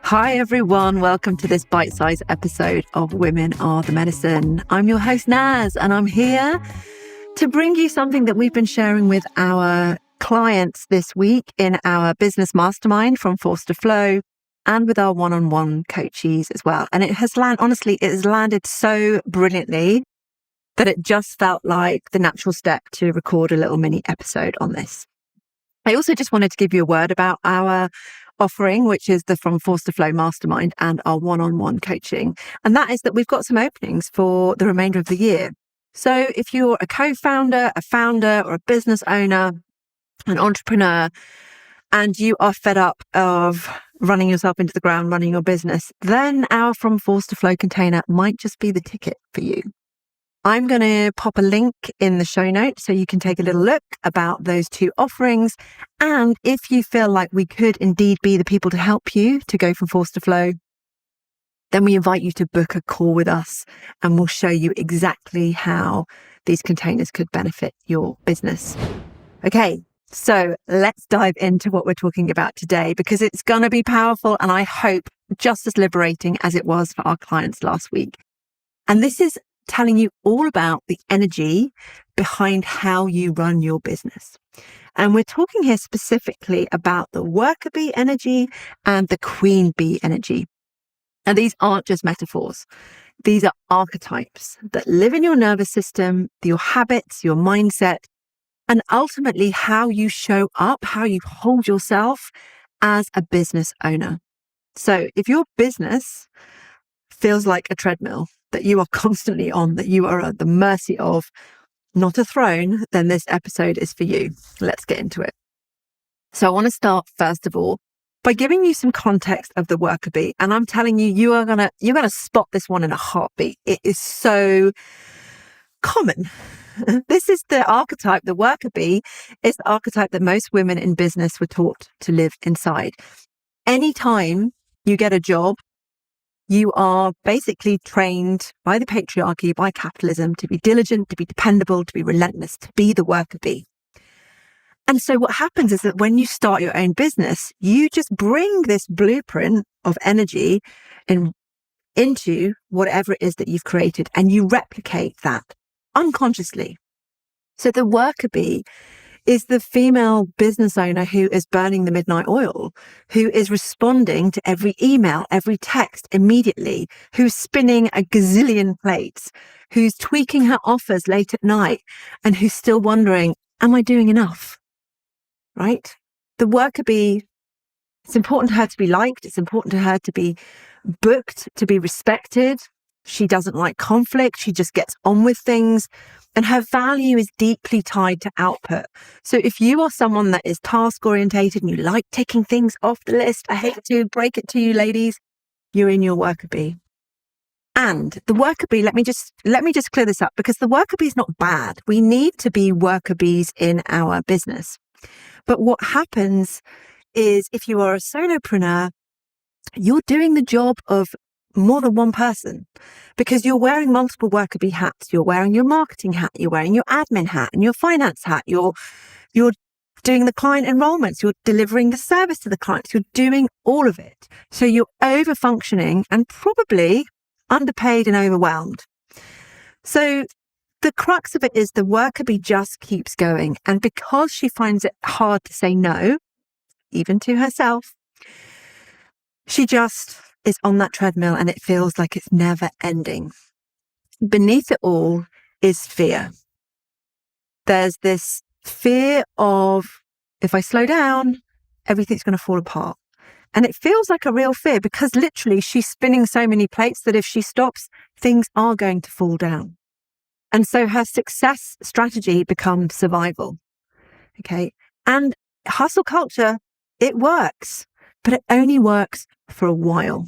Hi everyone, welcome to this bite-sized episode of Women Are the Medicine. I'm your host Naz, and I'm here to bring you something that we've been sharing with our clients this week in our business mastermind from Force to Flow and with our one-on-one coachees as well. And it has landed so brilliantly that it just felt like the natural step to record a little mini episode on this. I also just wanted to give you a word about our offering, which is the From Force to Flow Mastermind and our one-on-one coaching. And that is that we've got some openings for the remainder of the year. So if you're a co-founder, a founder, or a business owner, an entrepreneur, and you are fed up of running yourself into the ground, running your business, then our From Force to Flow container might just be the ticket for you. I'm going to pop a link in the show notes so you can take a little look about those two offerings. And if you feel like we could indeed be the people to help you to go from force to flow, then we invite you to book a call with us and we'll show you exactly how these containers could benefit your business. Okay, so let's dive into what we're talking about today, because it's going to be powerful and I hope just as liberating as it was for our clients last week. And this is telling you all about the energy behind how you run your business. And we're talking here specifically about the worker bee energy and the queen bee energy. And these aren't just metaphors. These are archetypes that live in your nervous system, your habits, your mindset, and ultimately how you show up, how you hold yourself as a business owner. So if your business feels like a treadmill that you are constantly on, that you are at the mercy of, not a throne, then this episode is for you. Let's get into it. So I want to start first of all by giving you some context of the worker bee. And I'm telling you, you're gonna spot this one in a heartbeat. It is so common. This is the archetype. The worker bee is the archetype that most women in business were taught to live inside. Anytime you get a job, you are basically trained by the patriarchy, by capitalism, to be diligent, to be dependable, to be relentless, to be the worker bee. And so what happens is that when you start your own business, you just bring this blueprint of energy into whatever it is that you've created, and you replicate that unconsciously. So the worker bee is the female business owner who is burning the midnight oil, who is responding to every email, every text immediately, who's spinning a gazillion plates, who's tweaking her offers late at night, and who's still wondering, am I doing enough? Right? The worker bee, it's important to her to be liked. It's important to her to be booked, to be respected. She doesn't like conflict. She just gets on with things. And her value is deeply tied to output. So if you are someone that is task orientated and you like taking things off the list, I hate to break it to you, ladies, you're in your worker bee. And the worker bee, let me just clear this up, because the worker bee is not bad. We need to be worker bees in our business. But what happens is if you are a solopreneur, you're doing the job of more than one person, because you're wearing multiple worker bee hats. You're wearing your marketing hat, you're wearing your admin hat and your finance hat. You're doing the client enrollments, you're delivering the service to the clients, you're doing all of it. So you're over functioning and probably underpaid and overwhelmed. So the crux of it is the worker bee just keeps going. And because she finds it hard to say no, even to herself, she just is on that treadmill and it feels like it's never ending. Beneath it all is fear. There's this fear of, if I slow down, everything's going to fall apart. And it feels like a real fear, because literally she's spinning so many plates that if she stops, things are going to fall down. And so her success strategy becomes survival. Okay. And hustle culture, it works, but it only works for a while.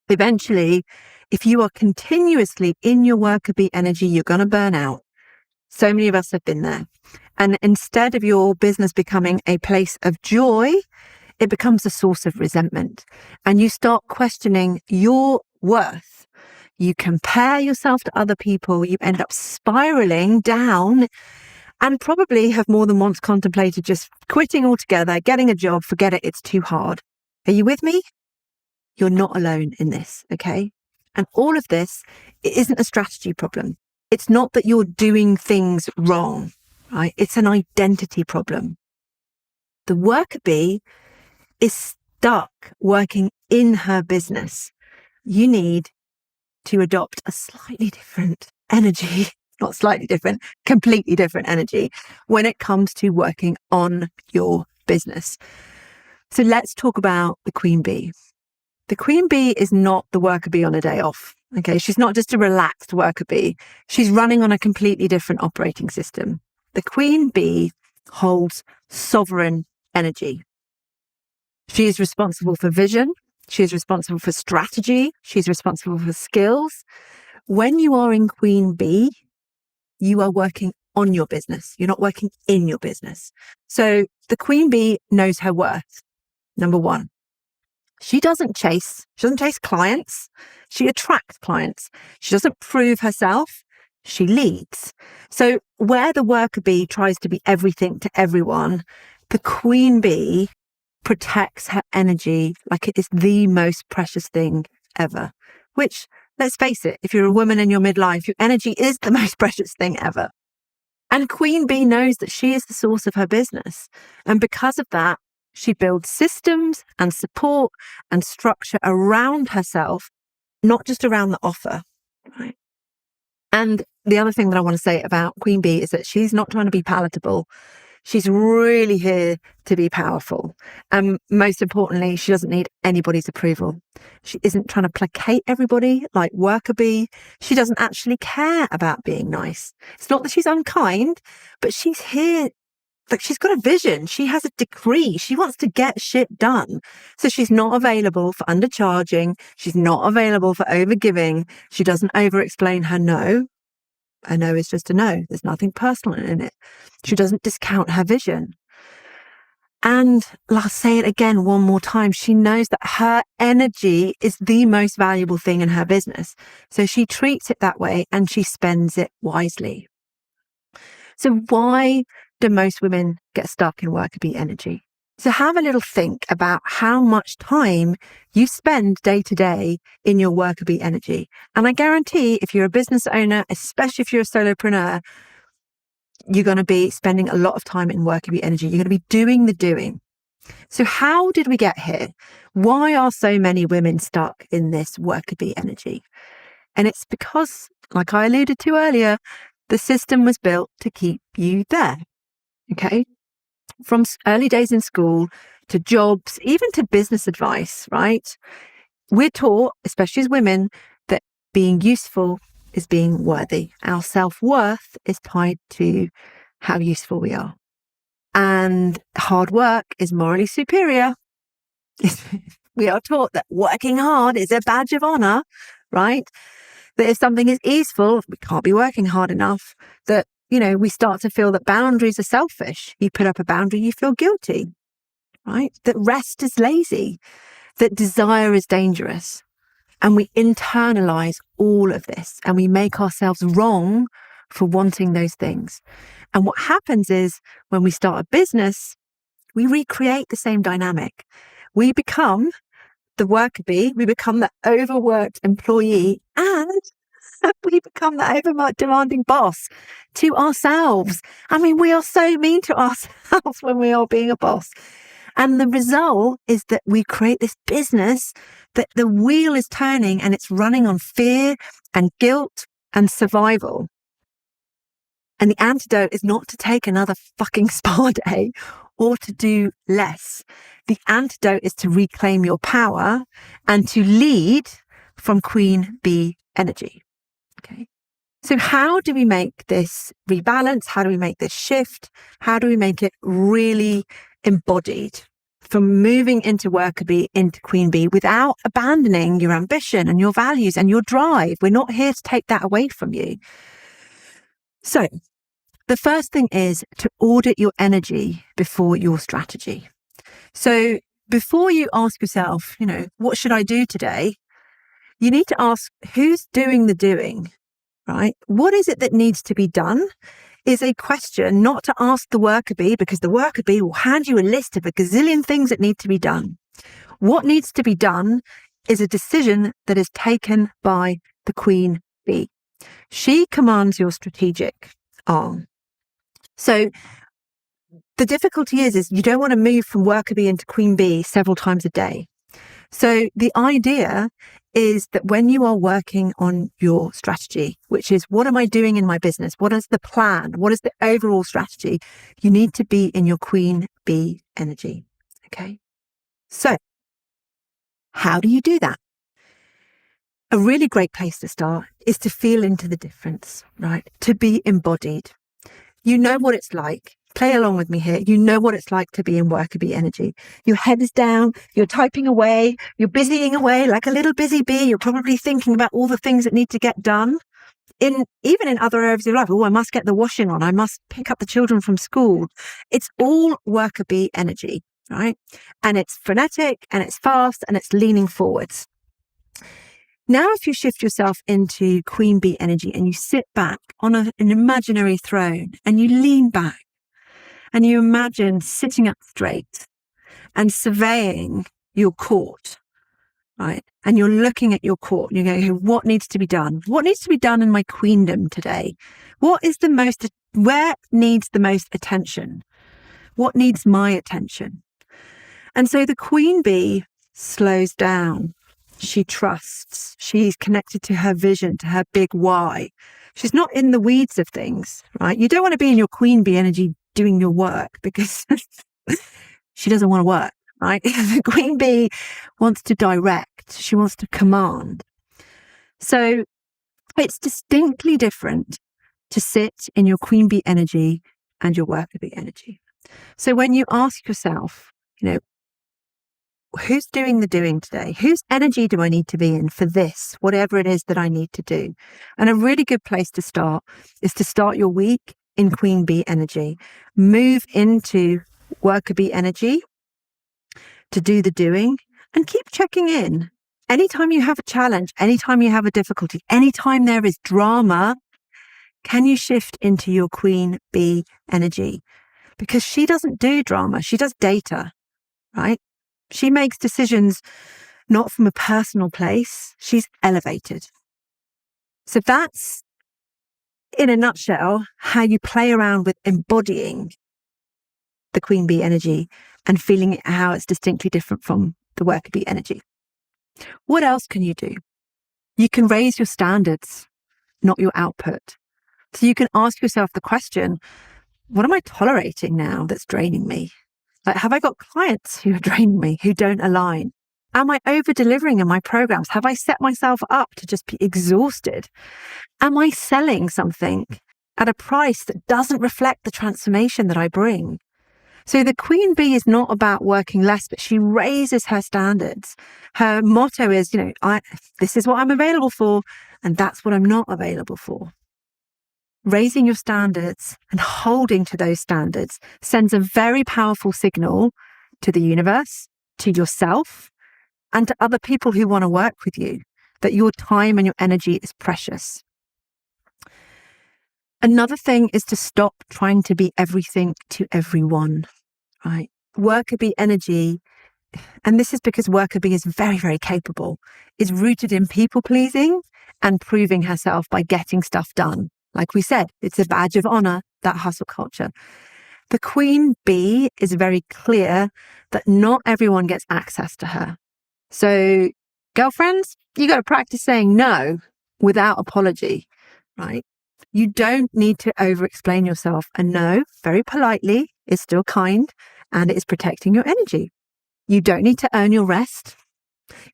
Eventually, if you are continuously in your worker bee energy, you're going to burn out. So many of us have been there. And instead of your business becoming a place of joy, it becomes a source of resentment. And you start questioning your worth. You compare yourself to other people. You end up spiraling down and probably have more than once contemplated just quitting altogether, getting a job, forget it, it's too hard. Are you with me? You're not alone in this, okay? And all of this, it isn't a strategy problem. It's not that you're doing things wrong, right? It's an identity problem. The worker bee is stuck working in her business. You need to adopt a slightly different energy, not slightly different, completely different energy when it comes to working on your business. So let's talk about the queen bee. The queen bee is not the worker bee on a day off. Okay. She's not just a relaxed worker bee. She's running on a completely different operating system. The queen bee holds sovereign energy. She is responsible for vision. She is responsible for strategy. She's responsible for skills. When you are in queen bee, you are working on your business. You're not working in your business. So the queen bee knows her worth. Number one, she doesn't chase clients. She attracts clients. She doesn't prove herself. She leads. So where the worker bee tries to be everything to everyone, the queen bee protects her energy like it is the most precious thing ever, which, let's face it, if you're a woman in your midlife, your energy is the most precious thing ever. And queen bee knows that she is the source of her business. And because of that, she builds systems and support and structure around herself, not just around the offer, right? And the other thing that I want to say about queen bee is that she's not trying to be palatable. She's really here to be powerful. And most importantly, she doesn't need anybody's approval. She isn't trying to placate everybody like worker bee. She doesn't actually care about being nice. It's not that she's unkind, but she's here. Like, she's got a vision. She has a decree. She wants to get shit done. So she's not available for undercharging. She's not available for overgiving. She doesn't over-explain her no. A no is just a no. There's nothing personal in it. She doesn't discount her vision. And I'll say it again one more time. She knows that her energy is the most valuable thing in her business. So she treats it that way and she spends it wisely. So why do most women get stuck in worker bee energy? So have a little think about how much time you spend day to day in your worker bee energy. And I guarantee if you're a business owner, especially if you're a solopreneur, you're going to be spending a lot of time in worker bee energy. You're going to be doing the doing. So how did we get here? Why are so many women stuck in this worker bee energy? And it's because, like I alluded to earlier, the system was built to keep you there. Okay. From early days in school to jobs, even to business advice, right? We're taught, especially as women, that being useful is being worthy. Our self-worth is tied to how useful we are. And hard work is morally superior. We are taught that working hard is a badge of honor, right? That if something is easeful, we can't be working hard enough. That, we start to feel that boundaries are selfish. You put up a boundary, you feel guilty, right? That rest is lazy, that desire is dangerous. And we internalize all of this and we make ourselves wrong for wanting those things. And what happens is when we start a business, we recreate the same dynamic. We become the worker bee, we become the overworked employee, and we become the over-demanding boss to ourselves. I mean, we are so mean to ourselves when we are being a boss. And the result is that we create this business that the wheel is turning and it's running on fear and guilt and survival. And the antidote is not to take another fucking spa day or to do less. The antidote is to reclaim your power and to lead from queen bee energy. Okay. So how do we make this rebalance? How do we make this shift? How do we make it really embodied from moving into worker bee into queen bee without abandoning your ambition and your values and your drive? We're not here to take that away from you. So the first thing is to audit your energy before your strategy. So before you ask yourself, what should I do today? You need to ask, who's doing the doing, right? What is it that needs to be done is a question not to ask the worker bee, because the worker bee will hand you a list of a gazillion things that need to be done. What needs to be done is a decision that is taken by the queen bee. She commands your strategic arm. So the difficulty is you don't want to move from worker bee into queen bee several times a day. So the idea is that when you are working on your strategy, which is what am I doing in my business? What is the plan? What is the overall strategy? You need to be in your queen bee energy. Okay. So how do you do that? A really great place to start is to feel into the difference, right? To be embodied. You know what it's like. Play along with me here. You know what it's like to be in worker bee energy. Your head is down, you're typing away, you're busying away like a little busy bee. You're probably thinking about all the things that need to get done. Even in other areas of your life. Oh, I must get the washing on. I must pick up the children from school. It's all worker bee energy, right? And it's frenetic and it's fast and it's leaning forwards. Now, if you shift yourself into queen bee energy and you sit back on an imaginary throne and you lean back and you imagine sitting up straight and surveying your court, right? And you're looking at your court and you're going, what needs to be done? What needs to be done in my queendom today? Where needs the most attention? What needs my attention? And so the queen bee slows down. She trusts. She's connected to her vision, to her big why. She's not in the weeds of things, right? You don't want to be in your queen bee energy doing your work because she doesn't want to work, right? The queen bee wants to direct. She wants to command. So it's distinctly different to sit in your queen bee energy and your worker bee energy. So when you ask yourself, who's doing the doing today? Whose energy do I need to be in for this, whatever it is that I need to do? And a really good place to start is to start your week in queen bee energy. Move into worker bee energy to do the doing and keep checking in. Anytime you have a challenge, anytime you have a difficulty, anytime there is drama, can you shift into your queen bee energy? Because she doesn't do drama. She does data, right? She makes decisions not from a personal place. She's elevated. So that's, in a nutshell, how you play around with embodying the queen bee energy and feeling how it's distinctly different from the worker bee energy. What else can you do? You can raise your standards, not your output. So you can ask yourself the question, what am I tolerating now that's draining me? Like, have I got clients who are draining me, who don't align? Am I over-delivering in my programs? Have I set myself up to just be exhausted? Am I selling something at a price that doesn't reflect the transformation that I bring? So the queen bee is not about working less, but she raises her standards. Her motto is, this is what I'm available for, and that's what I'm not available for. Raising your standards and holding to those standards sends a very powerful signal to the universe, to yourself, and to other people who want to work with you, that your time and your energy is precious. Another thing is to stop trying to be everything to everyone, right? Worker bee energy, and this is because worker bee is very, very capable, is rooted in people pleasing and proving herself by getting stuff done. Like we said, it's a badge of honor, that hustle culture. The queen bee is very clear that not everyone gets access to her. So girlfriends, you got to practice saying no without apology, right? You don't need to over-explain yourself. And no, very politely, is still kind and it is protecting your energy. You don't need to earn your rest.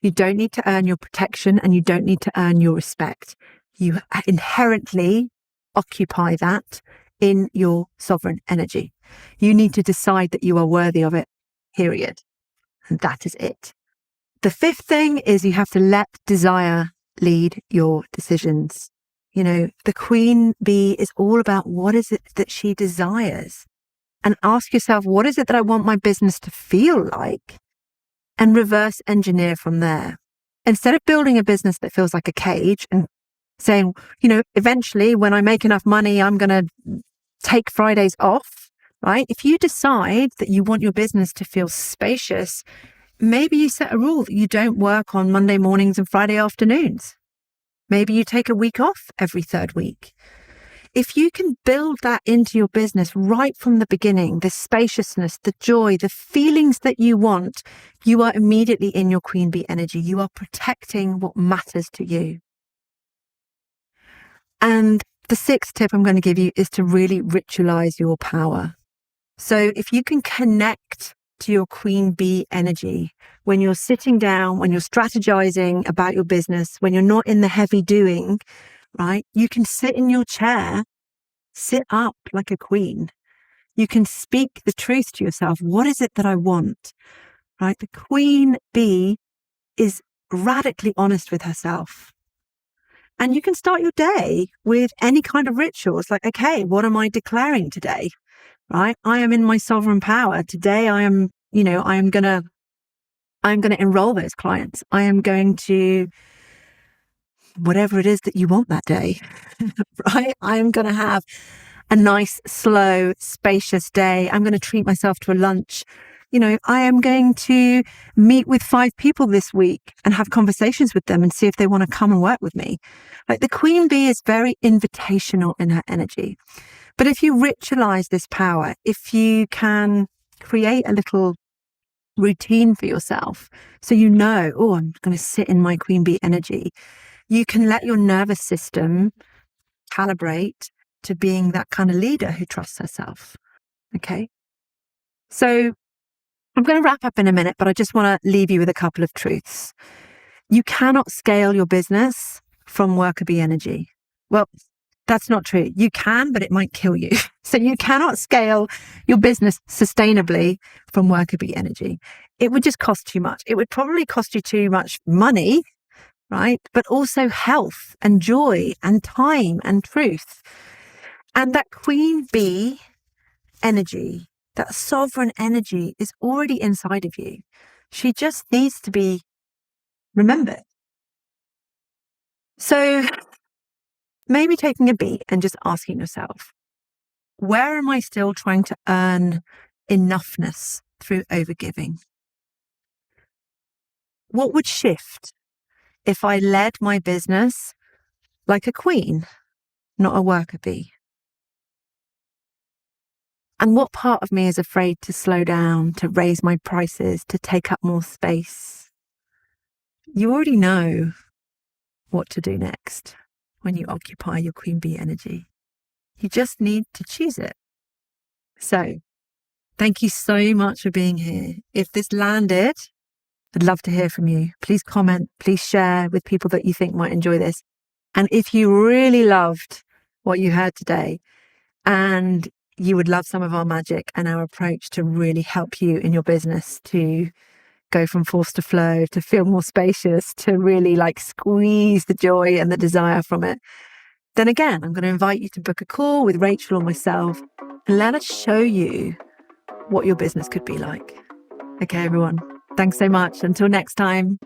You don't need to earn your protection and you don't need to earn your respect. You inherently occupy that in your sovereign energy. You need to decide that you are worthy of it, period. And that is it. The fifth thing is you have to let desire lead your decisions. The queen bee is all about what is it that she desires. And ask yourself, what is it that I want my business to feel like? And reverse engineer from there. instead of building a business that feels like a cage and saying, eventually when I make enough money, I'm going to take Fridays off, right? If you decide that you want your business to feel spacious, maybe you set a rule that you don't work on Monday mornings and Friday afternoons. Maybe you take a week off every third week. If you can build that into your business right from the beginning, the spaciousness, the joy, the feelings that you want, you are immediately in your queen bee energy. You are protecting what matters to you. And the sixth tip I'm going to give you is to really ritualize your power. So if you can connect to your queen bee energy when you're sitting down, when you're strategizing about your business, when you're not in the heavy doing, right? You can sit in your chair, sit up like a queen. You can speak the truth to yourself. What is it that I want, right? The queen bee is radically honest with herself. And you can start your day with any kind of rituals like, okay, what am I declaring today, right? I am in my sovereign power. Today I am going to enroll those clients. I am going to, whatever it is that you want that day, right? I am going to have a nice, slow, spacious day. I'm going to treat myself to a lunch. I am going to meet with 5 people this week and have conversations with them and see if they want to come and work with me. Like the queen bee is very invitational in her energy. But if you ritualize this power, if you can create a little routine for yourself, so I'm going to sit in my queen bee energy, you can let your nervous system calibrate to being that kind of leader who trusts herself. Okay. So I'm going to wrap up in a minute, but I just want to leave you with a couple of truths. You cannot scale your business from worker bee energy. Well, that's not true. You can, but it might kill you. So you cannot scale your business sustainably from worker bee energy. It would just cost too much. It would probably cost you too much money, right? But also health and joy and time and truth. And that queen bee energy, that sovereign energy is already inside of you. She just needs to be remembered. So maybe taking a beat and just asking yourself, where am I still trying to earn enoughness through overgiving? What would shift if I led my business like a queen, not a worker bee? And what part of me is afraid to slow down, to raise my prices, to take up more space? You already know what to do next when you occupy your queen bee energy. You just need to choose it. So thank you so much for being here. If this landed, I'd love to hear from you. Please comment, please share with people that you think might enjoy this. And if you really loved what you heard today and you would love some of our magic and our approach to really help you in your business to go from force to flow, to feel more spacious, to really squeeze the joy and the desire from it, then again, I'm going to invite you to book a call with Rachel or myself and let us show you what your business could be like. Okay, everyone. Thanks so much. Until next time.